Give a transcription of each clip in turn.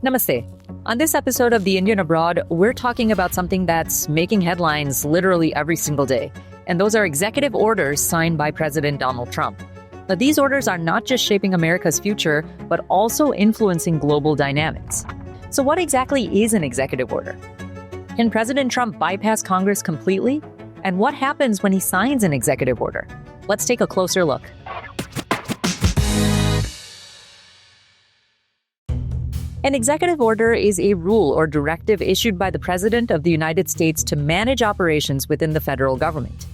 Namaste. On this episode of The Indian Abroad, we're talking about something that's making headlines literally every single day. And those are executive orders signed by President Donald Trump. But these orders are not just shaping America's future, but also influencing global dynamics. So what exactly is an executive order? Can President Trump bypass Congress completely? And what happens when he signs an executive order? Let's take a closer look. An executive order is a rule or directive issued by the President of the United States to manage operations within the federal government.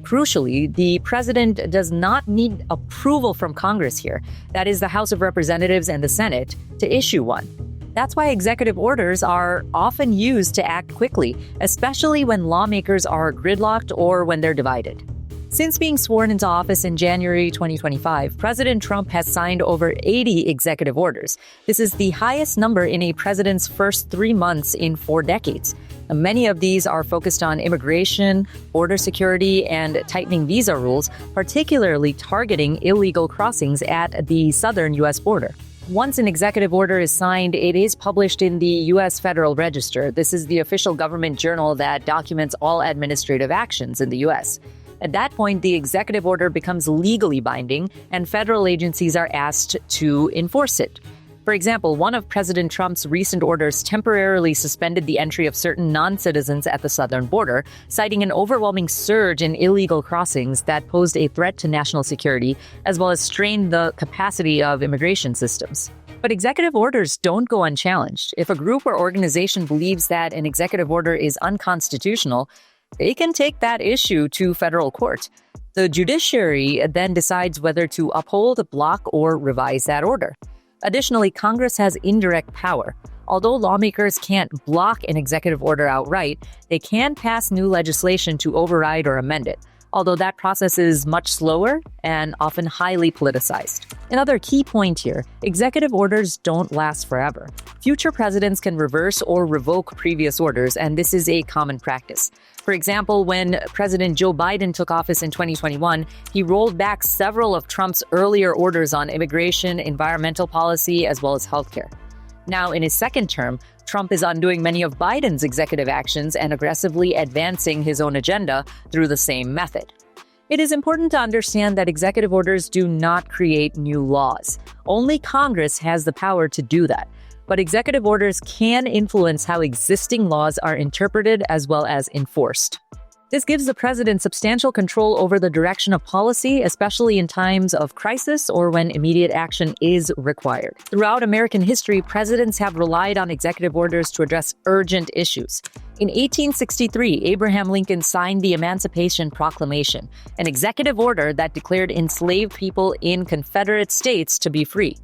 Crucially, the President does not need approval from Congress here, that is the House of Representatives and the Senate, to issue one. That's why executive orders are often used to act quickly, especially when lawmakers are gridlocked or when they're divided. Since being sworn into office in January 2025, President Trump has signed over 80 executive orders. This is the highest number in a president's first 3 months in 4 decades. Many of these are focused on immigration, border security, and tightening visa rules, particularly targeting illegal crossings at the southern U.S. border. Once an executive order is signed, it is published in the U.S. Federal Register. This is the official government journal that documents all administrative actions in the U.S. At that point, the executive order becomes legally binding, and federal agencies are asked to enforce it. For example, one of President Trump's recent orders temporarily suspended the entry of certain non-citizens at the southern border, citing an overwhelming surge in illegal crossings that posed a threat to national security, as well as strained the capacity of immigration systems. But executive orders don't go unchallenged. If a group or organization believes that an executive order is unconstitutional, they can take that issue to federal court. The judiciary then decides whether to uphold, block, or revise that order. Additionally, Congress has indirect power. Although lawmakers can't block an executive order outright, they can pass new legislation to override or amend it, although that process is much slower and often highly politicized. Another key point here, executive orders don't last forever. Future presidents can reverse or revoke previous orders, and this is a common practice. For example, when President Joe Biden took office in 2021, he rolled back several of Trump's earlier orders on immigration, environmental policy, as well as healthcare. Now, in his second term, Trump is undoing many of Biden's executive actions and aggressively advancing his own agenda through the same method. It is important to understand that executive orders do not create new laws. Only Congress has the power to do that. But executive orders can influence how existing laws are interpreted as well as enforced. This gives the president substantial control over the direction of policy, especially in times of crisis or when immediate action is required. Throughout American history, presidents have relied on executive orders to address urgent issues. In 1863, Abraham Lincoln signed the Emancipation Proclamation, an executive order that declared enslaved people in Confederate states to be free.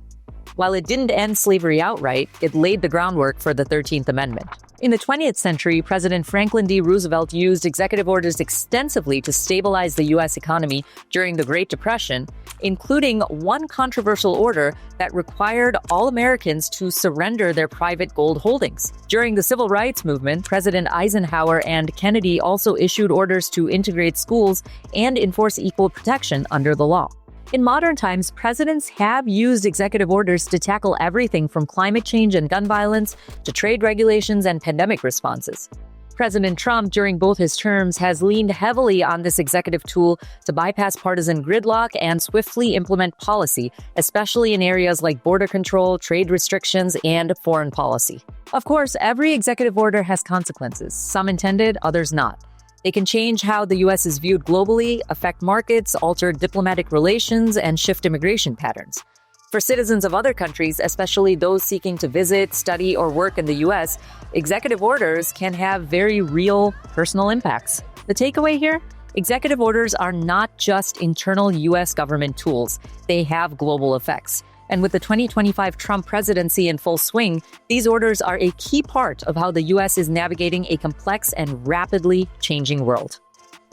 While it didn't end slavery outright, it laid the groundwork for the 13th Amendment. In the 20th century, President Franklin D. Roosevelt used executive orders extensively to stabilize the U.S. economy during the Great Depression, including one controversial order that required all Americans to surrender their private gold holdings. During the Civil Rights Movement, President Eisenhower and Kennedy also issued orders to integrate schools and enforce equal protection under the law. In modern times, presidents have used executive orders to tackle everything from climate change and gun violence to trade regulations and pandemic responses. President Trump, during both his terms, has leaned heavily on this executive tool to bypass partisan gridlock and swiftly implement policy, especially in areas like border control, trade restrictions, and foreign policy. Of course, every executive order has consequences, some intended, others not. They can change how the U.S. is viewed globally, affect markets, alter diplomatic relations, and shift immigration patterns. For citizens of other countries, especially those seeking to visit, study, or work in the U.S., executive orders can have very real personal impacts. The takeaway here? Executive orders are not just internal U.S. government tools. They have global effects. And with the 2025 Trump presidency in full swing, these orders are a key part of how the U.S. is navigating a complex and rapidly changing world.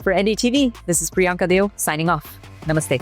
For NDTV, this is Priyanka Deo signing off. Namaste.